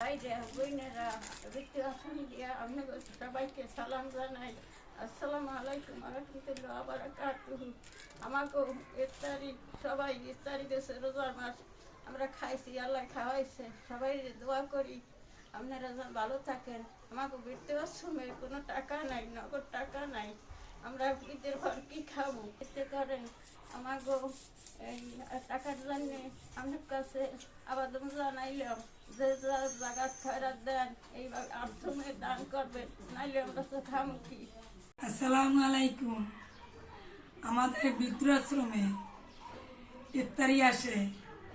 ভাইরা বোনেরা ব্যক্তি আসন দিয়া আপনাদের সবাইকে সালাম জানাই। আসসালামু আলাইকুম রাহমাতুল্লাহি ওয়া বারাকাতুহু। আমাকেও ইফতারি সবাই ইফতারি দেশে রোজার মাস আমরা খাইছি, আল্লাহ খাওয়াইছে। সবাই দোয়া করি আপনারা যেন ভালো থাকেন। আমাকে বৃত্তি আশ্রমে কোনো টাকা নাই, নগদ টাকা নাই। আমরা ঈদের পর কী খাবো এতে করেন আমাকেও এই টাকার জন্য আপনার কাছে আবেদন জানাইলাম যে জায়গা খয়রাত দেন এইভাবে আশ্রমে দান করবেন, নাইলে আমরা তো খামো কি। আসসালামু আলাইকুম। আমাদের বৃদ্ধাশ্রমে ইফতারি আসে,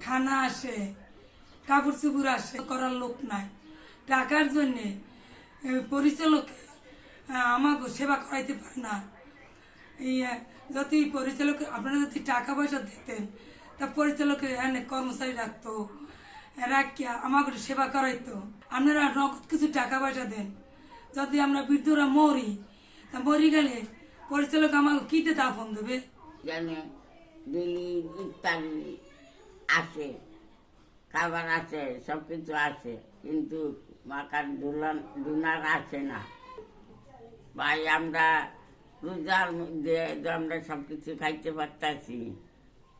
খানা আসে, কাপড় চুপড় আসে, করার লোক নাই। টাকার জন্যে পরিচালক আমাকে সেবা করাইতে পারে না। এই যদি পরিচালক আপনারা যদি টাকা পয়সা দিতেন তা পরিচালকের এখানে কর্মচারী রাখতো, রাখিয়া আমাকে সেবা করাইতো। আপনারা নগদ কিছু টাকা পয়সা দেন। যদি আমরা বৃদ্ধরা মরি, তা মরি গেলে পরিচালক আমাকে কিতে দাফন দেবে? জানে ডেলি ইফতারি আসে, খাবার আসে, সব কিছু আসে, কিন্তু মাকার ডোনার আসে না। ভাই আমরা রোজার মধ্যে আমরা সব কিছু খাইতে পারতাছি,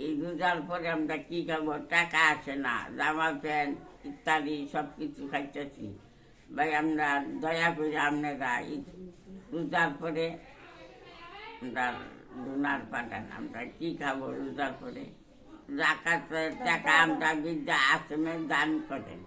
এই রোজার পরে আমরা কি খাবো? টাকা আসে না, জামা প্যান্ট ইত্যাদি সব কিছু খাইতেছি। ভাই আমরা দয়া করে আপনারা রোজার পরে আমরা ডোনার পাঠান। আমরা কি খাবো রোজার পরে? জাকাতের টাকা আমরা বৃদ্ধা আশ্রমে দান করেন।